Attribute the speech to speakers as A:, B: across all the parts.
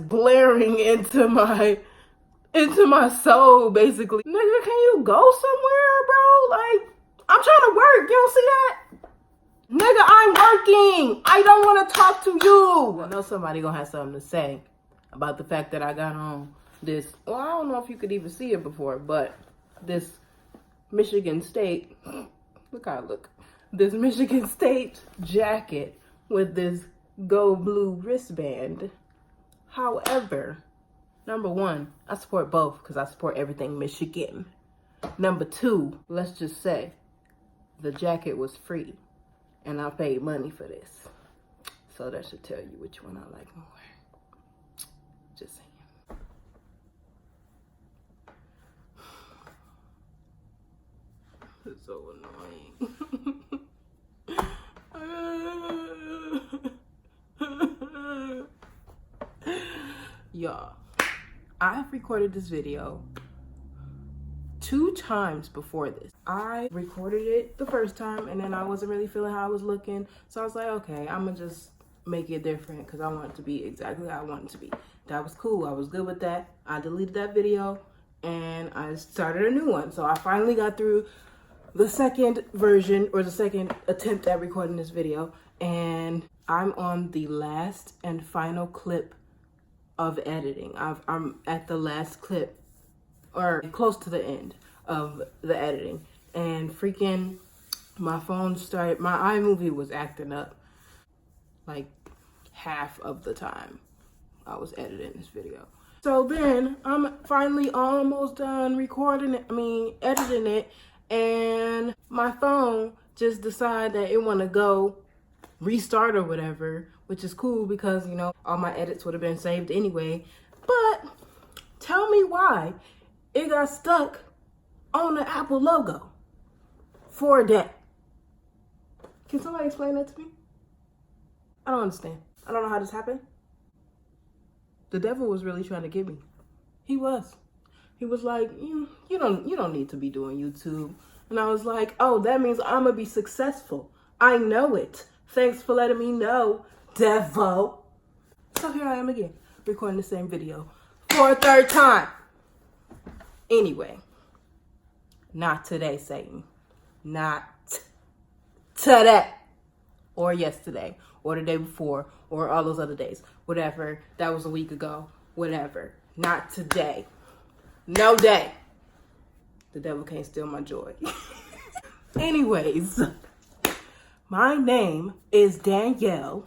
A: blaring into my soul, basically. Nigga, can you go somewhere, bro? Like, I'm trying to work. You don't see that? Nigga, I'm working. I don't want to talk to you. I know somebody gonna have something to say about the fact that I got on this. Well, I don't know if you could even see it before, but this Michigan State, look how I look. This Michigan State jacket with this Go Blue wristband. However, number one, I support both because I support everything Michigan. Number two, let's just say the jacket was free and I paid money for this. So that should tell you which one I like more. Just saying. It's so annoying. Y'all, I've recorded this video 2 times before this. I recorded it the first time and then I wasn't really feeling how I was looking. So I was like, okay, I'm gonna just make it different because I want it to be exactly how I want it to be. That was cool. I was good with that. I deleted that video and I started a new one. So I finally got through the second version or the second attempt at recording this video. And I'm on the last and final clip of editing. I'm at the last clip or close to the end of the editing, and freaking my phone started, my iMovie was acting up like half of the time I was editing this video. So then I'm finally almost done editing it, and my phone just decided that it want to go restart or whatever, which is cool because, you know, all my edits would have been saved anyway. But tell me why it got stuck on the Apple logo for a day. Can somebody explain that to me? I don't understand. I don't know how this happened. The devil was really trying to get me. He was. He was like, you don't need to be doing YouTube. And I was like, oh, that means I'm gonna be successful. I know it. Thanks for letting me know, devil. So here I am again, recording the same video for a third time. Anyway, not today, Satan. Not today. Or yesterday. Or the day before. Or all those other days. Whatever. That was a week ago. Whatever. Not today. No day. The devil can't steal my joy. Anyways, my name is Danielle.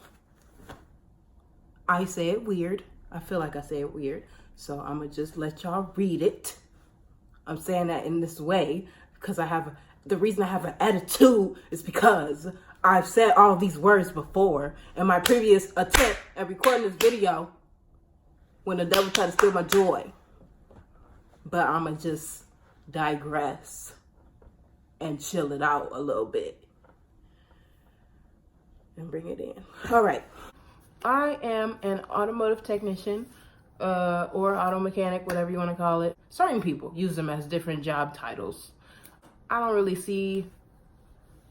A: I say it weird. I feel like I say it weird. So I'm going to just let y'all read it. I'm saying that in this way because the reason I have an attitude is because I've said all these words before in my previous attempt at recording this video when the devil tried to steal my joy. But I'm going to just digress and chill it out a little bit and bring it in. All right. I am an automotive technician or auto mechanic, whatever you want to call it. Certain people use them as different job titles. I don't really see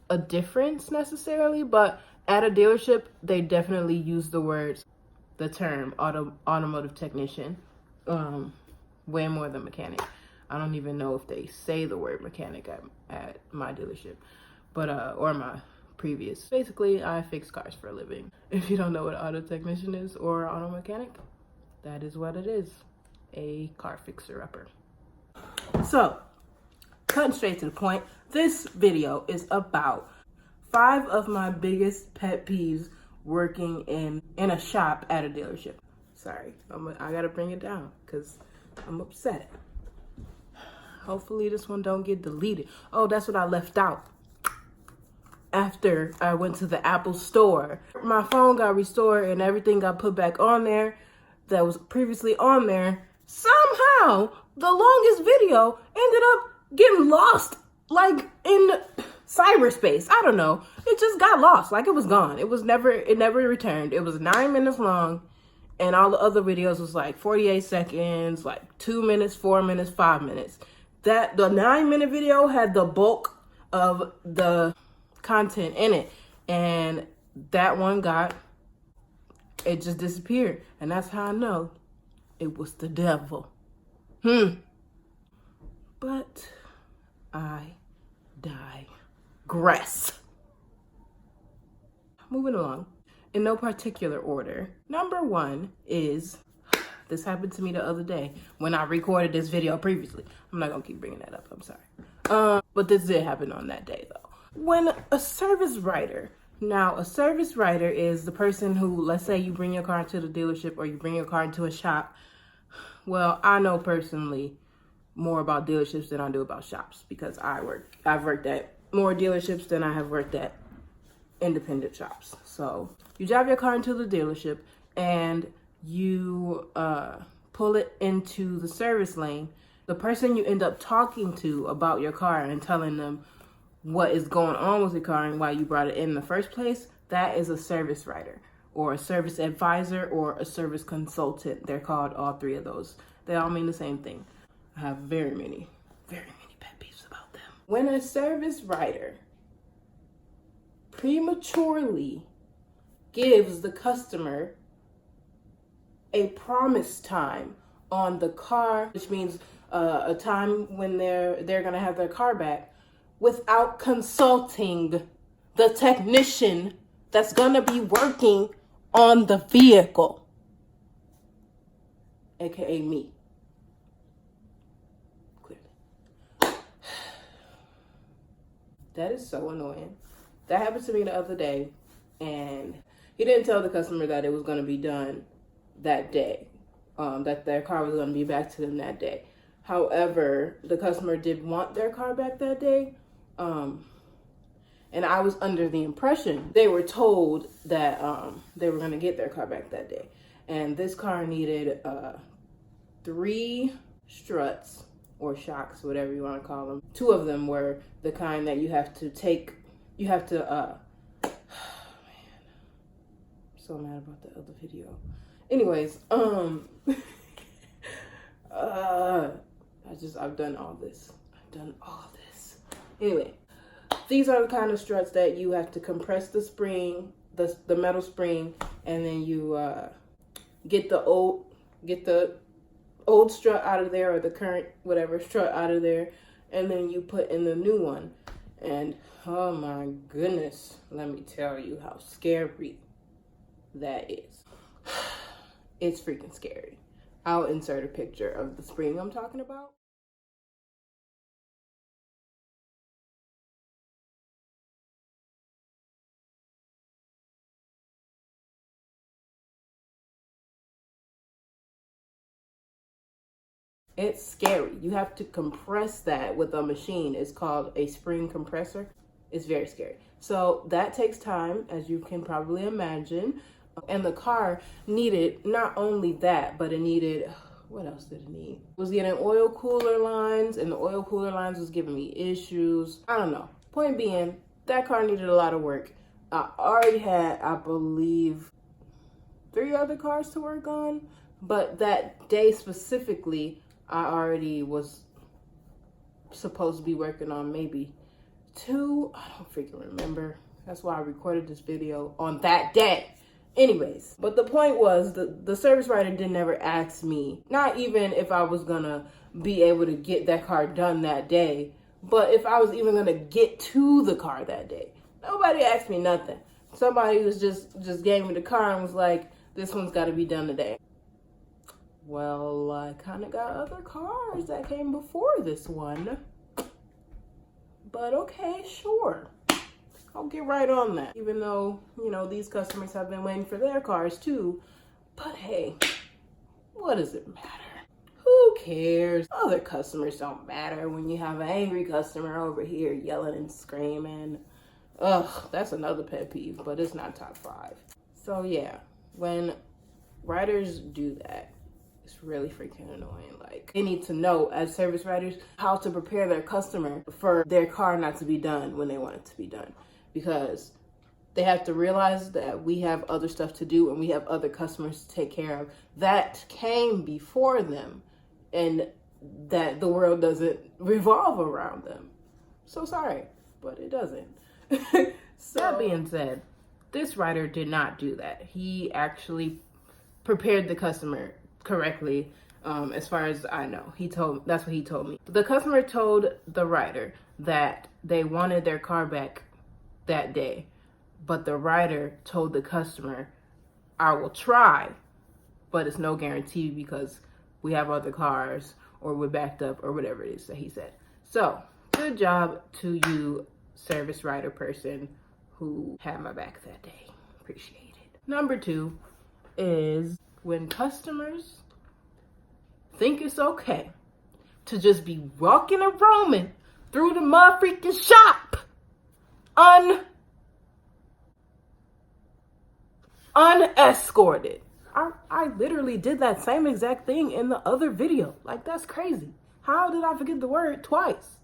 A: a difference necessarily, but at a dealership, they definitely use the term automotive technician way more than mechanic. I don't even know if they say the word mechanic at my dealership, but or my previous. Basically, I fix cars for a living. If you don't know what auto technician is or auto mechanic, that is what it is, a car fixer-upper. So, cutting straight to the point, this video is about 5 of my biggest pet peeves working in a shop at a dealership. Sorry, I gotta bring it down because I'm upset. Hopefully this one don't get deleted. Oh, that's what I left out. After I went to the Apple store, my phone got restored and everything got put back on there that was previously on there. Somehow, the longest video ended up getting lost, like in cyberspace. I don't know. It just got lost, like it was gone. It never returned. It was 9 minutes long, and all the other videos was like 48 seconds, like 2 minutes, 4 minutes, 5 minutes. The 9-minute video had the bulk of the content in it, and that one it just disappeared. And that's how I know it was the devil. But I digress. Moving along, in no particular order. Number one is, this happened to me the other day when I recorded this video previously. I'm not gonna keep bringing that up, I'm sorry. But this did happen on that day though. When a service writer, now a service writer is the person who, let's say you bring your car to the dealership or you bring your car into a shop. Well, I know personally more about dealerships than I do about shops because I've worked at more dealerships than I have worked at independent shops. So you drive your car into the dealership and you pull it into the service lane. The person you end up talking to about your car and telling them what is going on with your car and why you brought it in the first place, that is a service writer or a service advisor or a service consultant. They're called all three of those. They all mean the same thing. I have very many pet peeves about them. When a service writer prematurely gives the customer a promise time on the car, which means a time when they're gonna have their car back, without consulting the technician that's gonna be working on the vehicle, aka me. Clearly. That is so annoying. That happened to me the other day, and he didn't tell the customer that it was going to be done that day, that their car was going to be back to them that day. However, the customer did want their car back that day, and I was under the impression they were told that they were going to get their car back that day. And this car needed 3 struts or shocks, whatever you want to call them. 2 of them were the kind that you have to, oh man, I'm so mad about the other video. Anyways, I've done all this. Anyway, these are the kind of struts that you have to compress the spring, the metal spring, and then you get the old strut out of there, or the current whatever strut out of there, and then you put in the new one. And oh my goodness, let me tell you how scary that is. It's freaking scary. I'll insert a picture of the spring I'm talking about. It's scary. You have to compress that with a machine. It's called a spring compressor. It's very scary. So that takes time, as you can probably imagine. And the car needed not only that, but it needed, what else did it need? It was getting oil cooler lines, and the oil cooler lines was giving me issues. I don't know. Point being, that car needed a lot of work. I already had, I believe, 3 other cars to work on, but that day specifically, I already was supposed to be working on maybe 2. I don't freaking remember. That's why I recorded this video on that day. Anyways, but the point was the service writer didn't ever ask me, not even if I was gonna be able to get that car done that day, but if I was even gonna get to the car that day. Nobody asked me nothing. Somebody was just gave me the car and was like, this one's gotta be done today. Well, I kind of got other cars that came before this one. But okay, sure. I'll get right on that. Even though, you know, these customers have been waiting for their cars too. But hey, what does it matter? Who cares? Other customers don't matter when you have an angry customer over here yelling and screaming. Ugh, that's another pet peeve, but it's not top 5. So yeah, when writers do that, it's really freaking annoying. Like, they need to know, as service writers, how to prepare their customer for their car not to be done when they want it to be done. Because they have to realize that we have other stuff to do and we have other customers to take care of that came before them, and that the world doesn't revolve around them. So sorry, but it doesn't. So, that being said, this writer did not do that. He actually prepared the customer correctly. As far as I know, that's what he told me. The customer told the rider that they wanted their car back that day, but the rider told the customer, I will try, but it's no guarantee because we have other cars or we're backed up or whatever it is that he said. So good job to you, service rider person who had my back that day. Appreciate it. Number 2 is when customers think it's okay to just be walking and roaming through the mud freaking shop unescorted. I literally did that same exact thing in the other video. Like, that's crazy. How did I forget the word twice?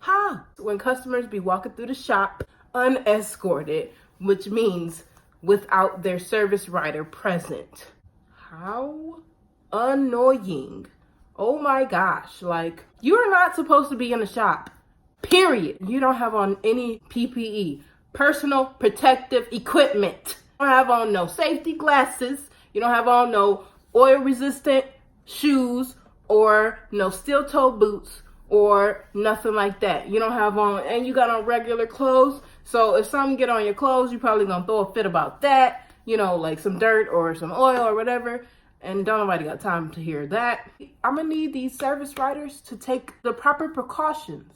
A: How? When customers be walking through the shop unescorted, which means without their service rider present. How annoying. Oh my gosh. Like, you're not supposed to be in the shop, period. You don't have on any PPE, personal protective equipment. You don't have on no safety glasses. You don't have on no oil resistant shoes or no steel toe boots or nothing like that. You don't have on, and you got on regular clothes. So if something get on your clothes, you probably gonna throw a fit about that, you know, like some dirt or some oil or whatever. And don't nobody got time to hear that. I'm gonna need these service riders to take the proper precautions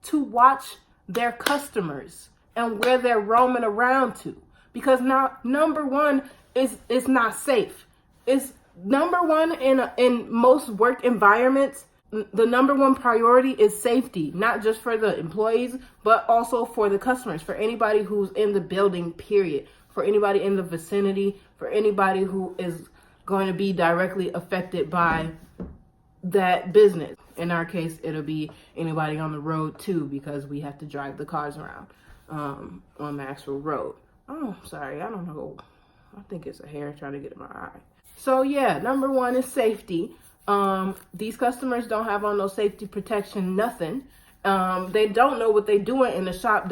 A: to watch their customers and where they're roaming around to. Because now, number one is it's not safe. It's number one in most work environments. The number one priority is safety, not just for the employees, but also for the customers, for anybody who's in the building, period, for anybody in the vicinity, for anybody who is going to be directly affected by that business. In our case, it'll be anybody on the road too, because we have to drive the cars around on the actual road. Oh, sorry, I don't know. I think it's a hair trying to get in my eye. So yeah, number one is safety. These customers don't have on no safety protection, nothing. They don't know what they're doing in the shop.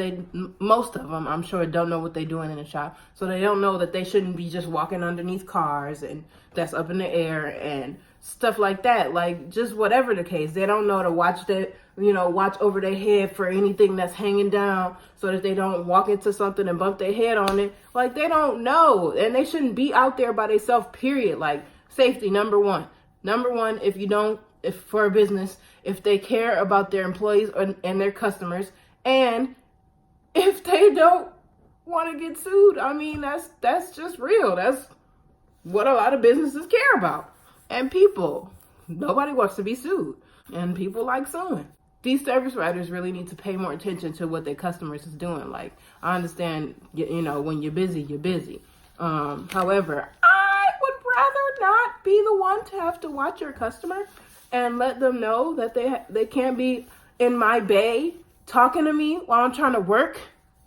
A: Most of them, I'm sure, don't know what they're doing in the shop. So they don't know that they shouldn't be just walking underneath cars and that's up in the air and stuff like that. Like, just whatever the case, they don't know to watch over their head for anything that's hanging down so that they don't walk into something and bump their head on it. Like, they don't know, and they shouldn't be out there by themselves, period. Like, safety, number one. Number one, if for a business, if they care about their employees and their customers, and if they don't want to get sued, I mean, that's just real. That's what a lot of businesses care about. And people, nobody wants to be sued, and people like suing. These service riders really need to pay more attention to what their customers is doing. Like, I understand, when you're busy, you're busy. However, I would rather not be the one to have to watch your customer and let them know that they can't be in my bay talking to me while I'm trying to work.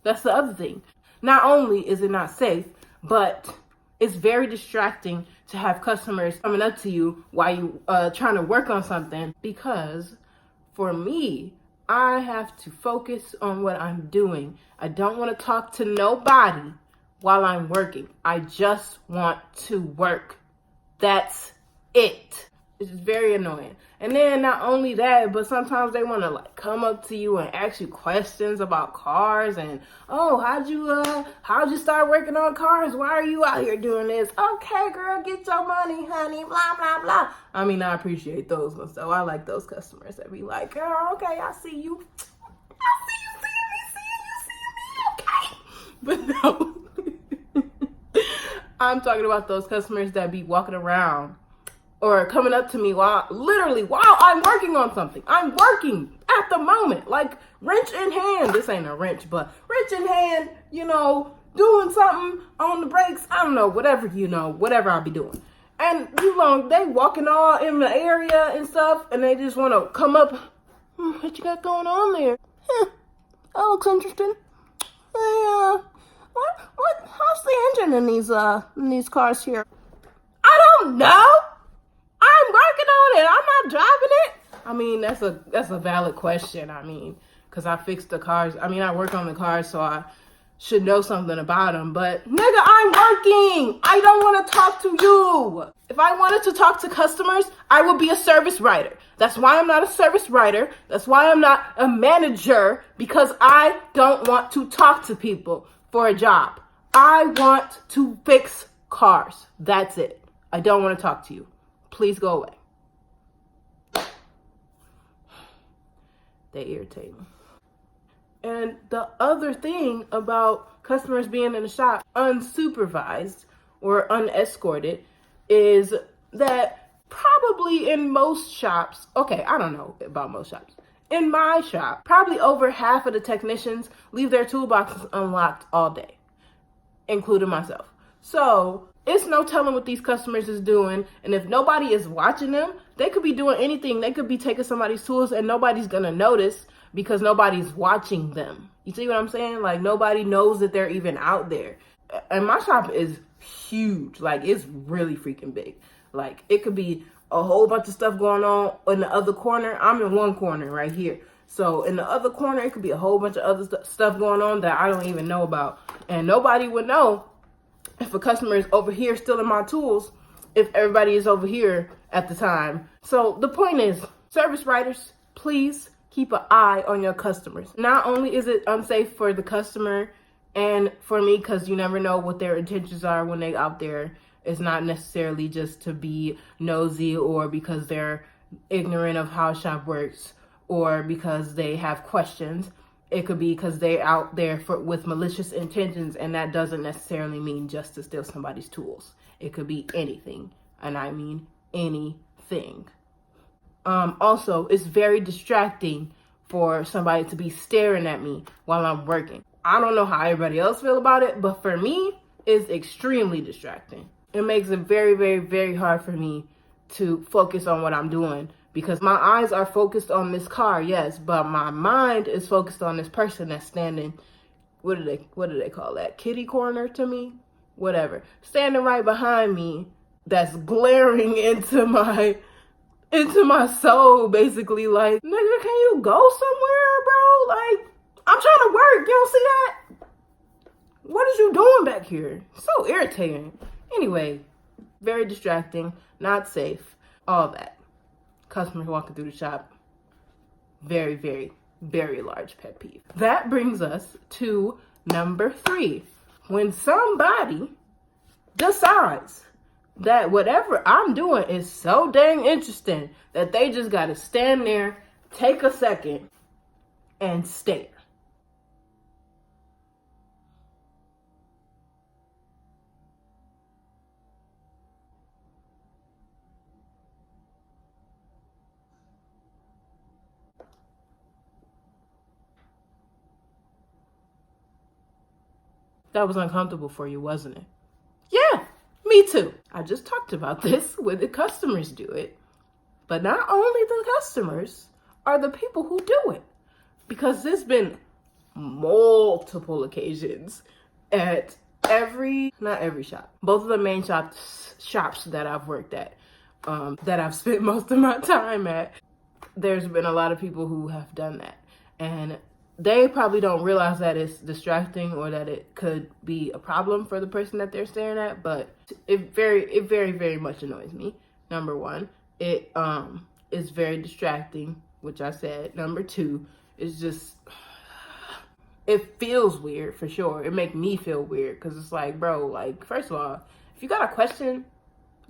A: That's the other thing. Not only is it not safe, but it's very distracting to have customers coming up to you while you trying to work on something, because for me, I have to focus on what I'm doing. I don't want to talk to nobody while I'm working. I just want to work. That's it. It's very annoying. And then not only that, but sometimes they want to come up to you and ask you questions about cars and, oh, how'd you start working on cars? Why are you out here doing this? Okay, girl, get your money, honey, blah, blah, blah. I mean, I appreciate those ones, so I like those customers that be like, girl, okay, I see you. Okay. But no, I'm talking about those customers that be walking around or coming up to me while I'm working on something. I'm working at the moment, like wrench in hand. This ain't a wrench, but wrench in hand, doing something on the brakes. I don't know, whatever I'll be doing. And they walking all in the area and stuff, and they just want to come up. What you got going on there? That looks interesting. Hey, how's the engine in these cars here? I don't know. I'm working on it. I'm not driving it. I mean, that's a valid question. I mean, because I fix the cars. I mean, I work on the cars, so should know something about them. But nigga, I'm working. I don't want to talk to you. If I wanted to talk to customers, I would be a service writer. That's why I'm not a service writer. That's why I'm not a manager, because I don't want to talk to people for a job. I want to fix cars. That's it. I don't want to talk to you. Please go away. They irritate me. And the other thing about customers being in the shop unsupervised or unescorted is that probably in most shops, okay, I don't know about most shops. In my shop, probably over half of the technicians leave their toolboxes unlocked all day, including myself. So it's no telling what these customers is doing. And if nobody is watching them, they could be doing anything. They could be taking somebody's tools and nobody's going to notice because nobody's watching them. You see what I'm saying? Like, nobody knows that they're even out there. And my shop is huge. Like, it's really freaking big. Like, it could be a whole bunch of stuff going on in the other corner. I'm in one corner right here. So in the other corner, it could be a whole bunch of other stuff going on that I don't even know about. And nobody would know if a customer is over here stealing my tools, if everybody is over here at the time. So the point is, service writers, please keep an eye on your customers. Not only is it unsafe for the customer and for me, because you never know what their intentions are when they're out there. It's not necessarily just to be nosy or because they're ignorant of how a shop works or because they have questions. It could be because they're out there with malicious intentions, and that doesn't necessarily mean just to steal somebody's tools. It could be anything, and I mean anything. Also, it's very distracting for somebody to be staring at me while I'm working. I don't know how everybody else feel about it, but for me, it's extremely distracting. It makes it very, very, very hard for me to focus on what I'm doing because my eyes are focused on this car, yes, but my mind is focused on this person that's standing, what do they call that? Kitty corner to me? Whatever. Standing right behind me that's glaring into my soul, basically, like, nigga, can you go somewhere, bro? Like, I'm trying to work. You don't see that? What is you doing back here? So irritating. Anyway, very distracting, not safe, all that. Customers walking through the shop, very, very, very large pet peeve. That brings us to number 3. When somebody decides that whatever I'm doing is so dang interesting that they just gotta stand there, take a second, and stare. That was uncomfortable for you, wasn't it? Yeah, me too. I just talked about this when the customers do it. But not only the customers are the people who do it. Because there's been multiple occasions at not every shop, both of the main shops that I've worked at, that I've spent most of my time at, there's been a lot of people who have done that. And they probably don't realize that it's distracting or that it could be a problem for the person that they're staring at, but it very, very much annoys me. Number 1, it is very distracting, which I said. Number 2, it's just, it feels weird for sure. It makes me feel weird because it's like, bro, like, first of all, if you got a question,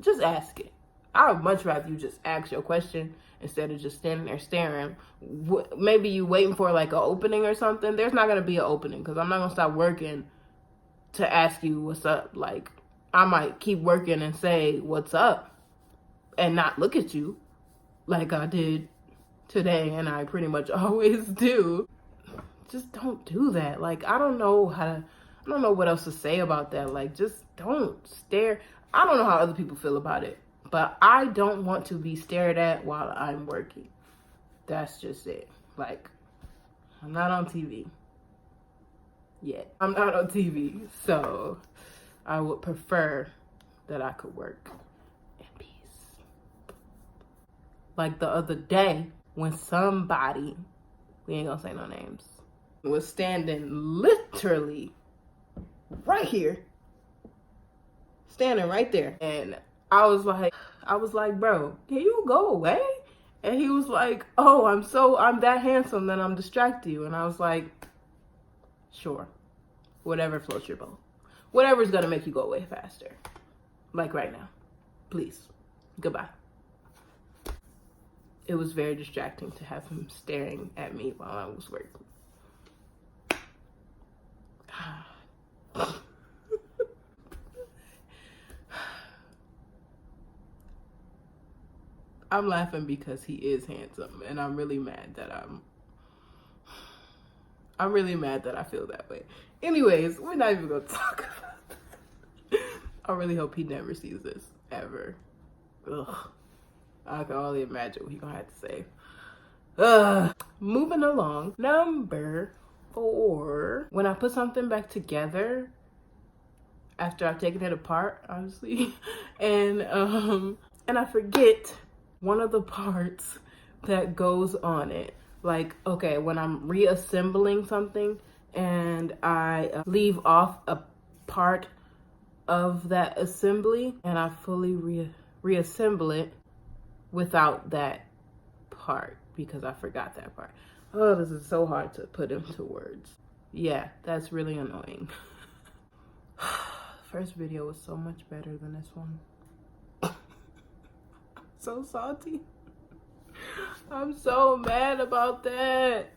A: just ask it. I would much rather you just ask your question instead of just standing there staring. Maybe you waiting for like an opening or something. There's not going to be an opening because I'm not going to stop working to ask you what's up. Like, I might keep working and say what's up and not look at you like I did today, and I pretty much always do. Just don't do that. Like, I don't know what else to say about that. Like, just don't stare. I don't know how other people feel about it, but I don't want to be stared at while I'm working. That's just it. Like, I'm not on TV yet. I'm not on TV, so I would prefer that I could work in peace. Like the other day when somebody, we ain't gonna say no names, was standing literally right here, standing right there. And I was like, bro, can you go away? And he was like, oh, I'm that handsome that I'm distracting you. And I was like, sure, whatever floats your boat. Whatever's gonna make you go away faster. Like right now, please, goodbye. It was very distracting to have him staring at me while I was working. I'm laughing because he is handsome, and I'm really mad that I'm really mad that I feel that way. Anyways, we're not even gonna talk about that. I really hope he never sees this, ever. Ugh. I can only imagine what he gonna have to say. Ugh. Moving along. Number 4. When I put something back together, after I've taken it apart, obviously, and I forget one of the parts that goes on it. Like, okay, when I'm reassembling something and I leave off a part of that assembly and I fully reassemble it without that part because I forgot that part. Oh, this is so hard to put into words. Yeah, that's really annoying. First video was so much better than this one. So salty. I'm so mad about that.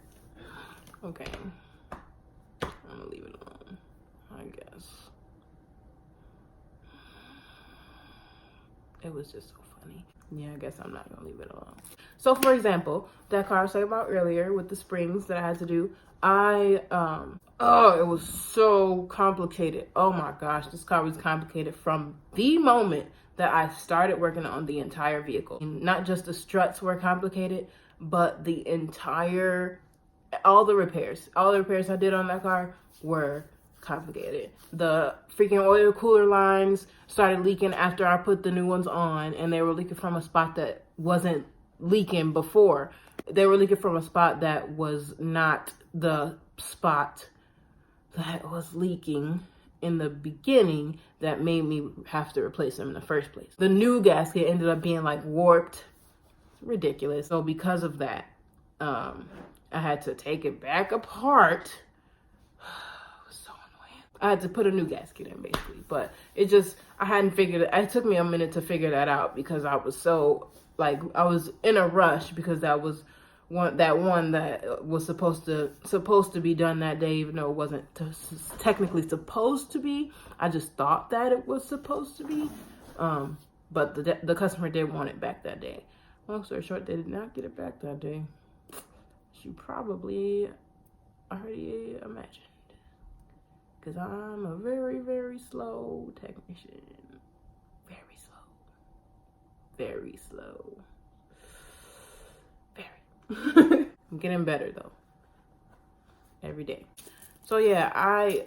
A: Okay. I'm gonna leave it alone, I guess. It was just so funny. Yeah, I guess I'm not gonna leave it alone. So for example, that car I was talking about earlier with the springs that I had to do, it was so complicated. Oh my gosh, this car was complicated from the moment that I started working on the entire vehicle. Not just the struts were complicated, but all the repairs I did on that car were complicated. The freaking oil cooler lines started leaking after I put the new ones on, and they were leaking from a spot that wasn't leaking before. They were leaking from a spot that was not the spot that was leaking in the beginning that made me have to replace them in the first place. The new gasket ended up being like warped. Ridiculous. So because of that, I had to take it back apart. It was so annoying. I had to put a new gasket in basically, but I hadn't figured it. It took me a minute to figure that out because I was so I was in a rush because that was one that was supposed to be done that day, even though it wasn't technically supposed to be. I just thought that it was supposed to be, but the customer did want it back that day. Long story short, they did not get it back that day. You probably already imagined, because I'm a very, very slow technician. Very slow. I'm getting better though, every day. So yeah, I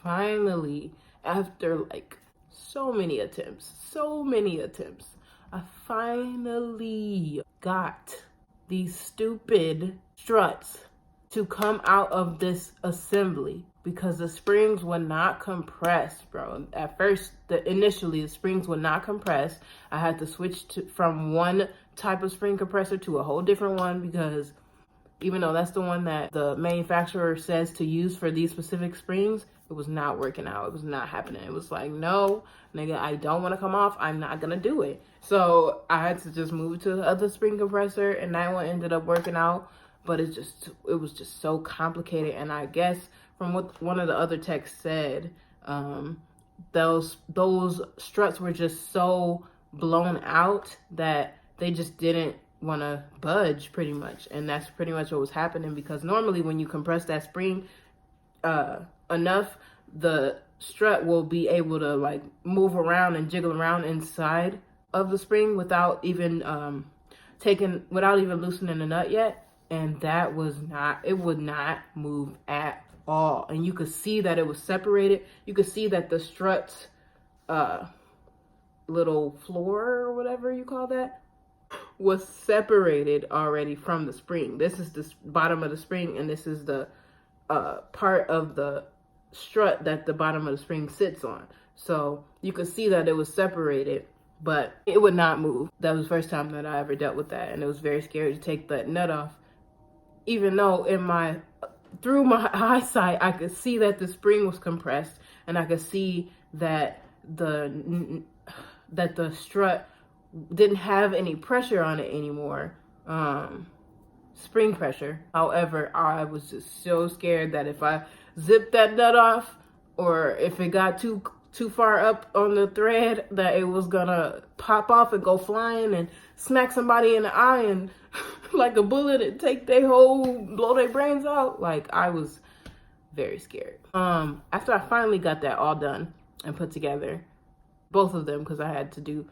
A: finally, after like so many attempts, I finally got these stupid struts to come out of this assembly because the springs would not compress, bro. At first, initially the springs would not compress. I had to switch from one type of spring compressor to a whole different one because even though that's the one that the manufacturer says to use for these specific springs, it was not working out. It was not happening. It was like, no, nigga, I don't want to come off. I'm not gonna do it. So I had to just move to the other spring compressor, and that one ended up working out. But it was just so complicated. And I guess from what one of the other techs said, those struts were just so blown out that they just didn't want to budge pretty much. And that's pretty much what was happening, because normally when you compress that spring enough, the strut will be able to like move around and jiggle around inside of the spring without even loosening the nut yet. And that it would not move at all. And you could see that it was separated. You could see that the strut's little floor or whatever you call that was separated already from the spring. This is the bottom of the spring, and this is the part of the strut that the bottom of the spring sits on. So you could see that it was separated, but it would not move. That was the first time that I ever dealt with that, and it was very scary to take that nut off. Even though through my eyesight, I could see that the spring was compressed, and I could see that the strut didn't have any pressure on it anymore, spring pressure. However, I was just so scared that if I zipped that nut off, or if it got too far up on the thread, that it was gonna pop off and go flying and smack somebody in the eye and like a bullet and take blow their brains out. Like, I was very scared. After I finally got that all done and put together, both of them, because I had to do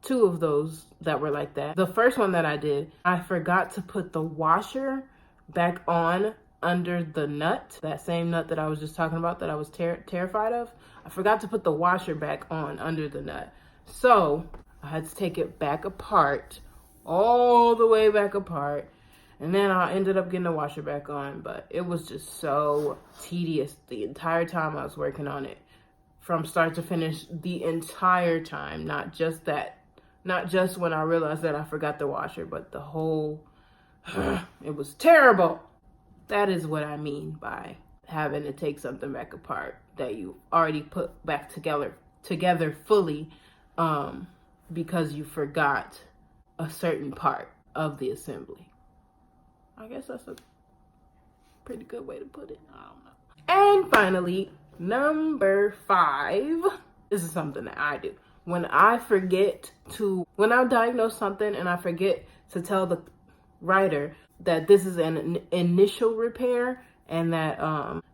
A: 2 of those that were like that. The first one that I did, I forgot to put the washer back on under the nut, that same nut that I was just talking about that I was terrified of. I forgot to put the washer back on under the nut. So I had to take it back apart, all the way back apart. And then I ended up getting the washer back on, but it was just so tedious the entire time I was working on it, from start to finish, the entire time. Not just when I realized that I forgot the washer, but the whole, it was terrible. That is what I mean by having to take something back apart that you already put back together fully, because you forgot a certain part of the assembly. I guess that's a pretty good way to put it. I don't know. And finally, number 5. This is something that I do. When I diagnose something and I forget to tell the writer that this is an initial repair, and that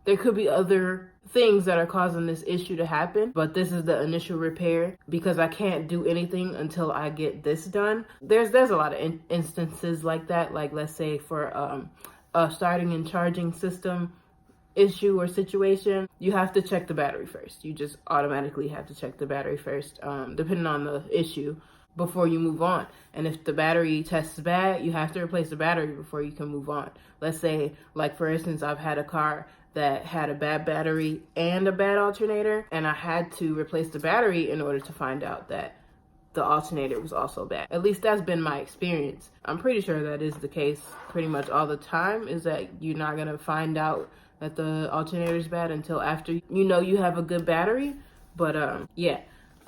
A: there could be other things that are causing this issue to happen, but this is the initial repair because I can't do anything until I get this done. There's a lot of instances like that. Like, let's say for a starting and charging system issue or situation, you have to check the battery first. You just automatically have to check the battery first, depending on the issue, before you move on. And if the battery tests bad, you have to replace the battery before you can move on. Let's say, like, for instance, I've had a car that had a bad battery and a bad alternator, and I had to replace the battery in order to find out that the alternator was also bad. At least that's been my experience. I'm pretty sure that is the case pretty much all the time, is that you're not gonna find out that the alternator is bad until after you know you have a good battery. But yeah,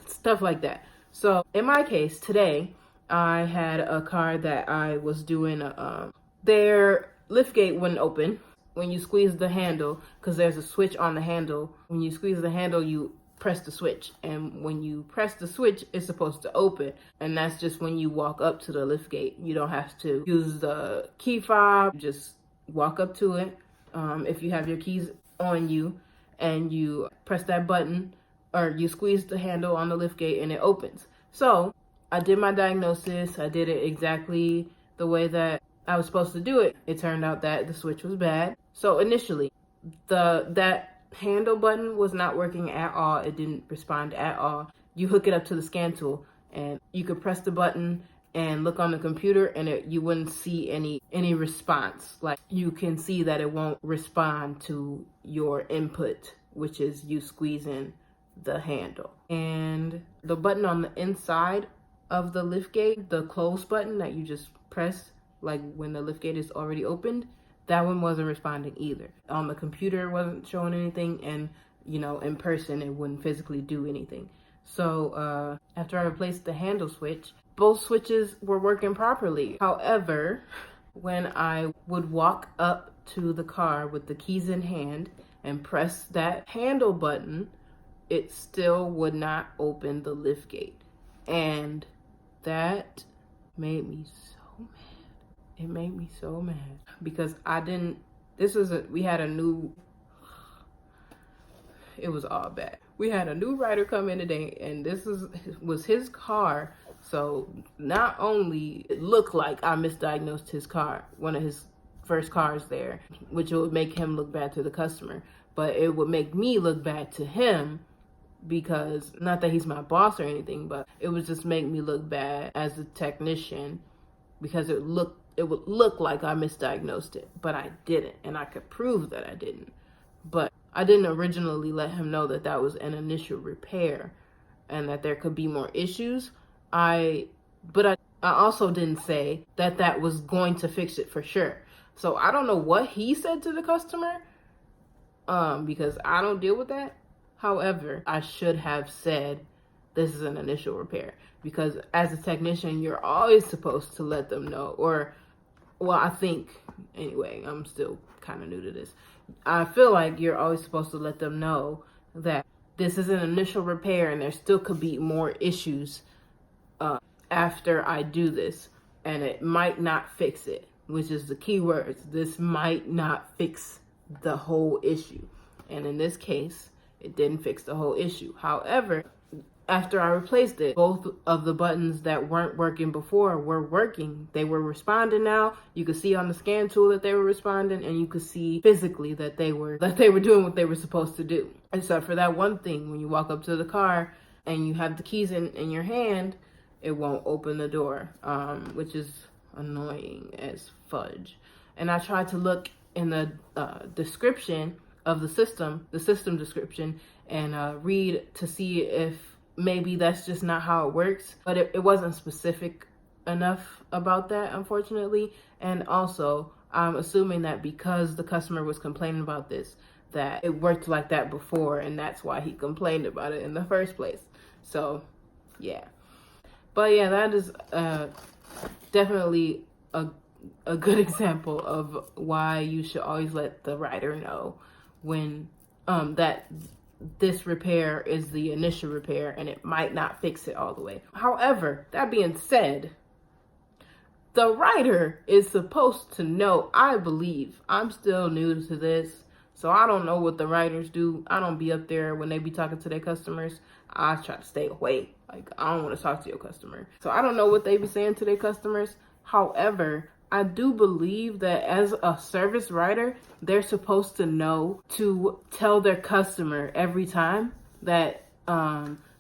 A: stuff like that. So in my case today, I had a car that I was doing, their liftgate wouldn't open when you squeeze the handle, because there's a switch on the handle. When you squeeze the handle, you press the switch, and when you press the switch, it's supposed to open. And that's just when you walk up to the liftgate. You don't have to use the key fob, just walk up to it. If you have your keys on you and you press that button, or you squeeze the handle on the liftgate, and it opens. So I did my diagnosis. I did it exactly the way that I was supposed to do it. It turned out that the switch was bad. So initially, that handle button was not working at all. It didn't respond at all. You hook it up to the scan tool, and you could press the button and look on the computer, and you wouldn't see any response. Like, you can see that it won't respond to your input, which is you squeezing the handle. And the button on the inside of the liftgate, the close button that you just press, like when the liftgate is already opened, that one wasn't responding either. On the computer, it wasn't showing anything, and in person, it wouldn't physically do anything. So after I replaced the handle switch, both switches were working properly. However, when I would walk up to the car with the keys in hand and press that handle button, it still would not open the liftgate. And that made me so mad. It made me so mad because it was all bad. We had a new rider come in today, and this was his car. So not only it looked like I misdiagnosed his car, one of his first cars there, which would make him look bad to the customer, but it would make me look bad to him, because not that he's my boss or anything, but it would just make me look bad as a technician, because it would look like I misdiagnosed it, but I didn't, and I could prove that I didn't. But I didn't originally let him know that that was an initial repair and that there could be more issues. But I also didn't say that that was going to fix it for sure. So I don't know what he said to the customer, because I don't deal with that. However, I should have said this is an initial repair, because as a technician, you're always supposed to let them know, or, well, I think, anyway, I'm still kind of new to this. I feel like you're always supposed to let them know that this is an initial repair and there still could be more issues after I do this, and it might not fix it, which is the key words. This might not fix the whole issue. And in this case, it didn't fix the whole issue. However, after I replaced it, both of the buttons that weren't working before were working. They were responding now. You could see on the scan tool that they were responding, and you could see physically that they were doing what they were supposed to do. Except for that one thing, when you walk up to the car and you have the keys in your hand, it won't open the door, which is annoying as fudge. And I tried to look in the description of the system description, and read to see if maybe that's just not how it works, but it wasn't specific enough about that, unfortunately. And also, I'm assuming that because the customer was complaining about this, that it worked like that before, and that's why he complained about it in the first place. So, yeah. But yeah, that is definitely a good example of why you should always let the rider know when that this repair is the initial repair and it might not fix it all the way. However, that being said, the rider is supposed to know. I believe, I'm still new to this, so I don't know what the riders do. I don't be up there when they be talking to their customers. I try to stay away. Like, I don't want to talk to your customer. So I don't know what they be saying to their customers. However, I do believe that as a service writer, they're supposed to know to tell their customer every time that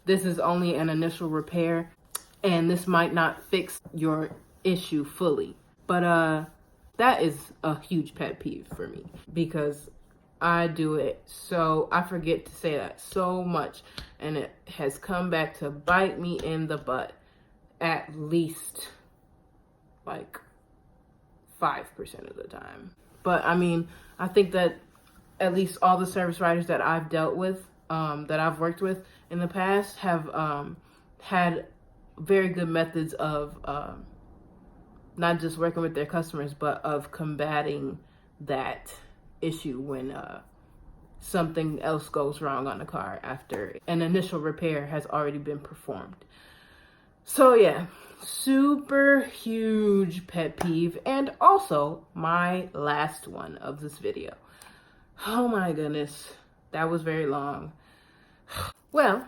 A: this is only an initial repair and this might not fix your issue fully. But that is a huge pet peeve for me, because I do it, so I forget to say that so much, and it has come back to bite me in the butt at least like 5% of the time. But I mean, I think that at least all the service writers that I've dealt with, that I've worked with in the past, have had very good methods of not just working with their customers, but of combating that issue when something else goes wrong on the car after an initial repair has already been performed. So yeah, super huge pet peeve, and also my last one of this video. Oh my goodness, that was very long. Well,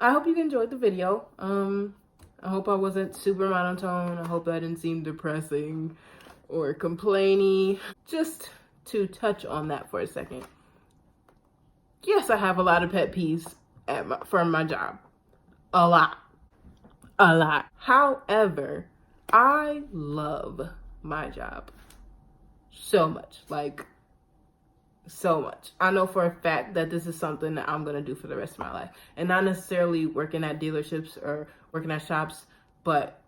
A: I hope you enjoyed the video. I hope I wasn't super monotone. I hope I didn't seem depressing or complainy. Just to touch on that for a second. Yes, I have a lot of pet peeves from my job. A lot. However, I love my job so much. Like, so much. I know for a fact that this is something that I'm going to do for the rest of my life. And not necessarily working at dealerships or working at shops, but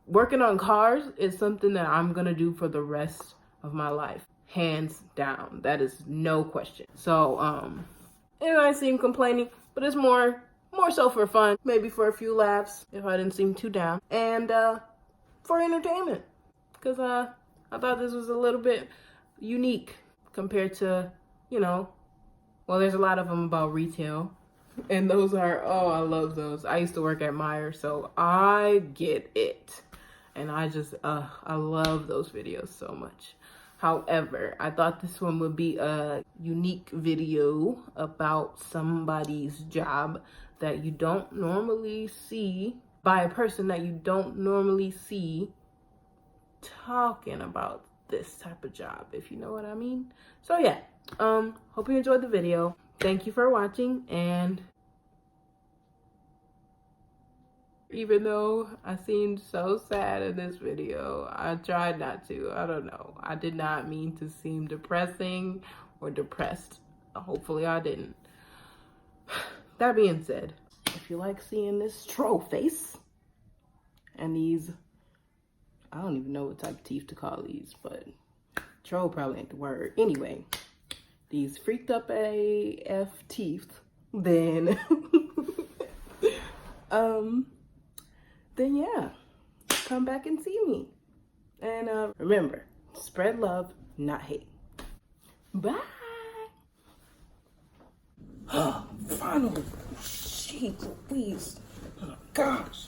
A: working on cars is something that I'm going to do for the rest of my life. Hands down. That is no question. So, it might seem complaining, but it's more so for fun. Maybe for a few laughs, if I didn't seem too down. And, for entertainment. Because, I thought this was a little bit unique compared to, you know, well, there's a lot of them about retail. And those are, oh, I love those. I used to work at Meyer, so I get it. And I just, I love those videos so much. However, I thought this one would be a unique video about somebody's job that you don't normally see, by a person that you don't normally see talking about this type of job, if you know what I mean. So yeah, hope you enjoyed the video. Thank you for watching, and even though I seemed so sad in this video, I tried not to. I don't know. I did not mean to seem depressing or depressed. Hopefully I didn't. That being said, if you like seeing this troll face and these, I don't even know what type of teeth to call these, but troll probably ain't the word. Anyway, these freaked up AF teeth, then then yeah, come back and see me. And remember, spread love, not hate. Bye. Finally. Jeez Louise. Oh my gosh.